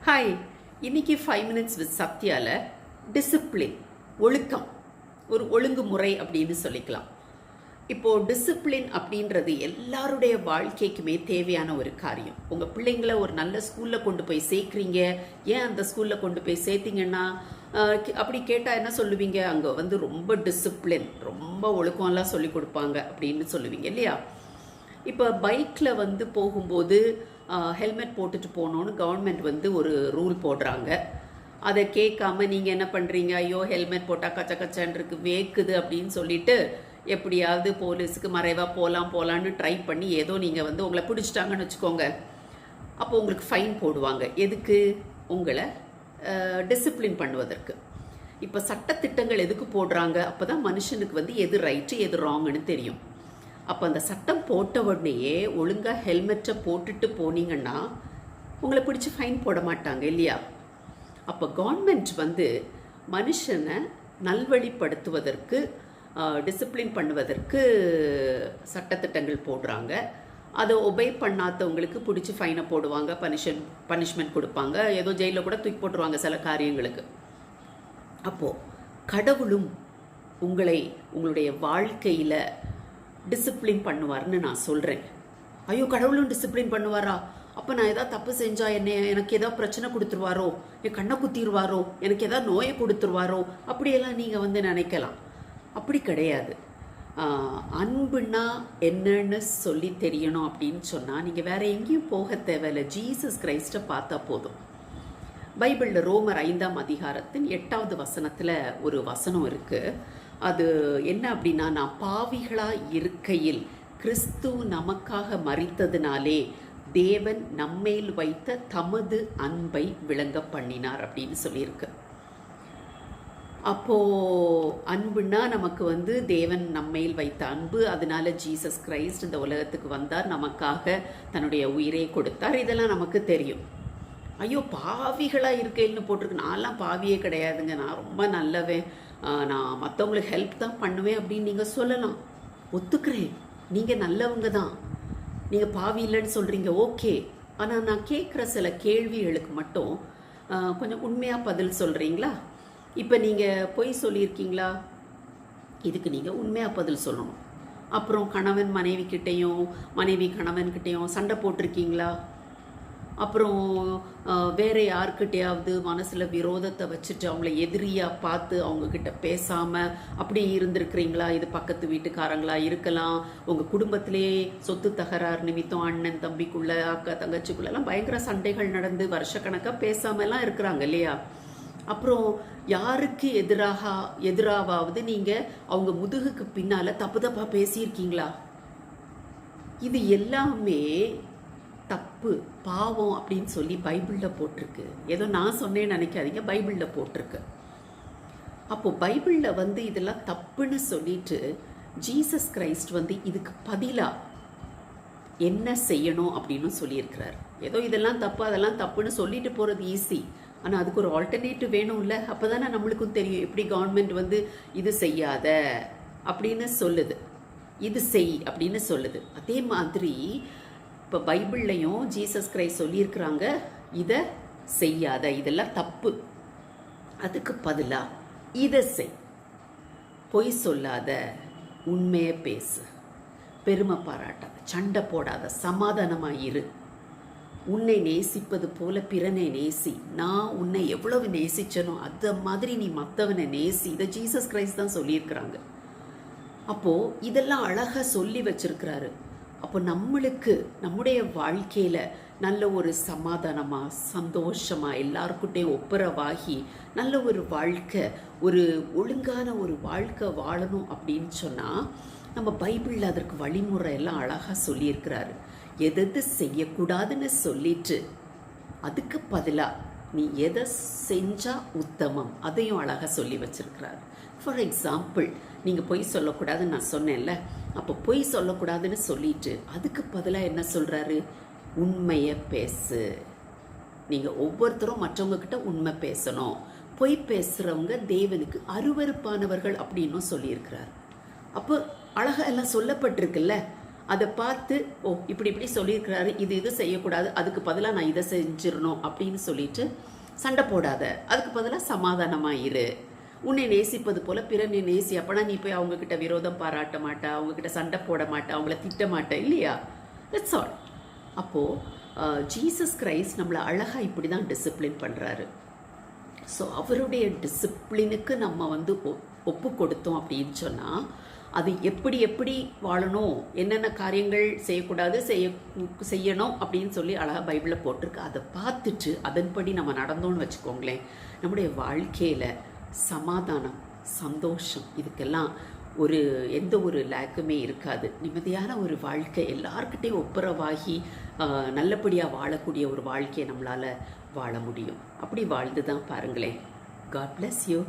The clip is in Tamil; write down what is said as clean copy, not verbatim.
ஹாய், இன்னைக்கு 5 மினிட்ஸ் வித் சத்யால டிசிப்ளின், ஒழுக்கம், ஒரு ஒழுங்குமுறை அப்படின்னு சொல்லிக்கலாம். இப்போது டிசிப்ளின் அப்படின்றது எல்லாருடைய வாழ்க்கைக்குமே தேவையான ஒரு காரியம். உங்கள் பிள்ளைங்களை ஒரு நல்ல ஸ்கூலில் கொண்டு போய் சேர்க்குறீங்க. ஏன் அந்த ஸ்கூலில் கொண்டு போய் சேர்த்திங்கன்னா அப்படி கேட்டால் என்ன சொல்லுவீங்க? அங்கே ரொம்ப டிசிப்ளின், ரொம்ப ஒழுக்கம்லாம் சொல்லி கொடுப்பாங்க அப்படின்னு சொல்லுவீங்க இல்லையா? இப்போ பைக்கில் போகும்போது ஹெல்மெட் போட்டுட்டு போகணுன்னு கவர்மெண்ட் ஒரு ரூல் போடுறாங்க. அதை கேட்காம நீங்கள் என்ன பண்ணுறீங்க? ஐயோ, ஹெல்மெட் போட்டால் கச்ச கச்சன்னு இருக்கு, வேக்குது அப்படின்னு சொல்லிட்டு எப்படியாவது போலீஸுக்கு மறைவாக போகலான்னு ட்ரை பண்ணி ஏதோ நீங்கள் உங்களை பிடிச்சிட்டாங்கன்னு வச்சுக்கோங்க. அப்போ உங்களுக்கு ஃபைன் போடுவாங்க. எதுக்கு? உங்களை டிசிப்ளின் பண்ணுவதற்கு. இப்போ சட்டத்திட்டங்கள் எதுக்கு போடுறாங்க? அப்போ தான் மனுஷனுக்கு எது ரைட்டு எது ராங்குன்னு தெரியும். அப்போ அந்த சட்டம் போட்ட உடனேயே ஒழுங்காக ஹெல்மெட்டை போட்டுட்டு போனீங்கன்னா உங்களை பிடிச்சி ஃபைன் போட மாட்டாங்க இல்லையா? அப்போ கவர்மெண்ட் மனுஷனை நல்வழிப்படுத்துவதற்கு, டிசிப்ளின் பண்ணுவதற்கு சட்டத்திட்டங்கள் போடுறாங்க. அதை ஒபே பண்ணாதவங்களுக்கு பிடிச்சி ஃபைனை போடுவாங்க, பனிஷ்மெண்ட் கொடுப்பாங்க, ஏதோ ஜெயிலில் கூட தூக்கி போட்டுருவாங்க சில காரியங்களுக்கு. அப்போது கடவுளும் உங்களுடைய வாழ்க்கையில் டிசிப்ளின் பண்ணுவார்னு நான் சொல்கிறேன். ஐயோ, கடவுளும் டிசிப்ளின் பண்ணுவாரா? அப்போ நான் எதாவது தப்பு செஞ்சால் எனக்கு ஏதாவது பிரச்சனை கொடுத்துருவாரோ, என் கண்ணை குத்திடுவாரோ, எனக்கு ஏதாவது நோயை கொடுத்துருவாரோ, அப்படியெல்லாம் நீங்கள் நினைக்கலாம். அப்படி கிடையாது. அன்புன்னா என்னன்னு சொல்லி தெரியணும் அப்படின்னு சொன்னால் நீங்கள் வேறு எங்கேயும் போக தேவையில்லை. ஜீசஸ் கிரைஸ்ட்டை பார்த்தா போதும். பைபிளில் ரோமர் 5ஆம் அதிகாரத்தின் 8வது வசனத்தில் ஒரு வசனம் இருக்குது. அது என்ன அப்படின்னா, நான் பாவிகளாக இருக்கையில் கிறிஸ்து நமக்காக மரித்ததினாலே தேவன் நம்மேல் வைத்த தமது அன்பை விளங்க பண்ணினார் அப்படின்னு சொல்லியிருக்கு. அப்போது அன்புன்னா நமக்கு தேவன் நம்மேல் வைத்த அன்பு. அதனால ஜீசஸ் கிரைஸ்ட் இந்த உலகத்துக்கு வந்தார், நமக்காக தன்னுடைய உயிரை கொடுத்தார். இதெல்லாம் நமக்கு தெரியும். ஐயோ, பாவிகளாக இருக்கையில்னு போட்டிருக்கு. நான்லாம் பாவியே கிடையாதுங்க, நான் ரொம்ப நல்லவேன், நான் மற்றவங்களுக்கு ஹெல்ப் தான் பண்ணுவேன் அப்படின்னு நீங்கள் சொல்லலாம். ஒத்துக்கிறேன், நீங்கள் நல்லவங்க தான், நீங்கள் பாவி இல்லைன்னு சொல்கிறீங்க, ஓகே. ஆனால் நான் கேட்குற சில கேள்விகளுக்கு மட்டும் கொஞ்சம் உண்மையாக பதில் சொல்கிறீங்களா? இப்போ நீங்கள் பொய் சொல்லியிருக்கீங்களா? இதுக்கு நீங்கள் உண்மையாக பதில் சொல்லணும். அப்புறம் கணவன் மனைவிக்கிட்டேயும் மனைவி கணவன்கிட்டையும் சண்டை போட்டிருக்கீங்களா? அப்புறம் வேறு யார்கிட்டையாவது மனசில் விரோதத்தை வச்சுட்டு அவங்கள எதிரியாக பார்த்து அவங்கக்கிட்ட பேசாமல் அப்படி இருந்திருக்கிறீங்களா? இது பக்கத்து வீட்டுக்காரங்களா இருக்கலாம், உங்கள் குடும்பத்திலே சொத்து தகராறு நிமித்தம் அண்ணன் தம்பிக்குள்ளே, அக்கா தங்கச்சிக்குள்ளெல்லாம் பயங்கர சண்டைகள் நடந்து வருஷக்கணக்காக பேசாமலாம் இருக்கிறாங்க இல்லையா? அப்புறம் யாருக்கு எதிராவது நீங்கள் அவங்க முதுகுக்கு பின்னால் தப்பு தப்பாக பேசியிருக்கீங்களா? இது எல்லாமே தப்பு, பாவம் அப்படின்னு சொல்லி பைபிளில் போட்டிருக்கு. ஏதோ நான் சொன்னேன்னு நினைக்காதீங்க, பைபிளில் போட்டிருக்கு. அப்போது பைபிளில் இதெல்லாம் தப்புன்னு சொல்லிட்டு ஜீசஸ் கிரைஸ்ட் இதுக்கு பதிலாக என்ன செய்யணும் அப்படின்னு சொல்லியிருக்கிறார். ஏதோ இதெல்லாம் தப்பு அதெல்லாம் தப்புன்னு சொல்லிட்டு போகிறது ஈஸி, ஆனால் அதுக்கு ஒரு ஆல்டர்னேட்டிவ் வேணும்ல. அப்போ தானே நம்மளுக்கும் தெரியும் எப்படி கவர்மெண்ட் இது செய்யாத அப்படின்னு சொல்லுது, இது செய் அப்படின்னு சொல்லுது. அதே மாதிரி இப்போ பைபிள்லையும் ஜீசஸ் கிரைஸ்ட் சொல்லியிருக்கிறாங்க, இதை செய்யாத, இதெல்லாம் தப்பு, அதுக்கு பதிலாக இதை செய், பொய் சொல்லாத, உண்மையை பேசு, பெருமை பாராட்டாத, சண்டை போடாத, சமாதானமாக இரு, உன்னை நேசிப்பது போல பிறனை நேசி, நான் உன்னை எவ்வளவு நேசிச்சனோ அந்த மாதிரி நீ மற்றவனை நேசி. இதை ஜீசஸ் கிரைஸ்ட் தான் சொல்லியிருக்கிறாங்க. அப்போது இதெல்லாம் அழகாக சொல்லி வச்சிருக்கிறாரு. அப்போ நம்முடைய வாழ்க்கையில் நல்ல ஒரு சமாதானமாக சந்தோஷமாக எல்லாருக்கிட்டையும் ஒப்புரவாகி நல்ல ஒரு வாழ்க்கை, ஒரு ஒழுங்கான ஒரு வாழ்க்கை வாழணும் அப்படின்னு சொன்னால் நம்ம பைபிளில் அதற்கு வழிமுறை எல்லாம் அழகாக சொல்லியிருக்கிறாரு. எது செய்யக்கூடாதுன்னு சொல்லிட்டு அதுக்கு பதிலாக நீ எதை செஞ்சால் உத்தமம் அதையும் அழகாக சொல்லி வச்சிருக்கிறாரு. ஃபார் எக்ஸாம்பிள், நீங்கள் பொய் சொல்லக்கூடாதுன்னு நான் சொன்னேன்ல, அப்போ பொய் சொல்லக்கூடாதுன்னு சொல்லிட்டு அதுக்கு பதிலாக என்ன சொல்கிறாரு? உண்மையை பேசு. நீங்கள் ஒவ்வொருத்தரும் மற்றவங்கக்கிட்ட உண்மை பேசணும். பொய் பேசுகிறவங்க தேவனுக்கு அருவருப்பானவர்கள் அப்படின்னும் சொல்லியிருக்கிறார். அப்போ அழகாக எல்லாம் சொல்லப்பட்டிருக்குல்ல. அதை பார்த்து ஓ இப்படி இப்படி சொல்லியிருக்கிறாரு, இது செய்யக்கூடாது, அதுக்கு பதிலாக நான் இதை செஞ்சிடணும் அப்படின்னு சொல்லிட்டு சண்டை போடாத. அதுக்கு பதிலாக சமாதானமாக இரு. உன்னை நேசிப்பது போல பிறனை நேசி. அப்போனா நீ போய் அவங்கக்கிட்ட விரோதம் பாராட்ட மாட்டா, அவங்கக்கிட்ட சண்டை போட மாட்டா, அவங்கள திட்ட மாட்டேன் இல்லையா? That's all. அப்போது ஜீசஸ் கிரைஸ்ட் நம்மளை அழகாக இப்படி தான் டிசிப்ளின் பண்ணுறாரு. ஸோ அவருடைய டிசிப்ளினுக்கு நம்ம வந்து ஒப்பு கொடுத்தோம் அப்படின்னு சொன்னால் அது எப்படி எப்படி வாழணும், என்னென்ன காரியங்கள் செய்யக்கூடாது, செய்யணும் அப்படின்னு சொல்லி அழகாக பைபிளில் போட்டிருக்கு. அதை பார்த்துட்டு அதன்படி நம்ம நடந்தோன்னு வச்சுக்கோங்களேன், நம்முடைய வாழ்க்கையில் சமாதானம், சந்தோஷம், இதுக்கெல்லாம் எந்த ஒரு லேக்குமே இருக்காது. நிம்மதியான ஒரு வாழ்க்கை, எல்லார்கிட்டையும் ஒப்புரவாகி நல்லபடியாக வாழக்கூடிய ஒரு வாழ்க்கையை நம்மளால் வாழ முடியும். அப்படி வாழ்ந்து தான் பாருங்களேன். God bless you.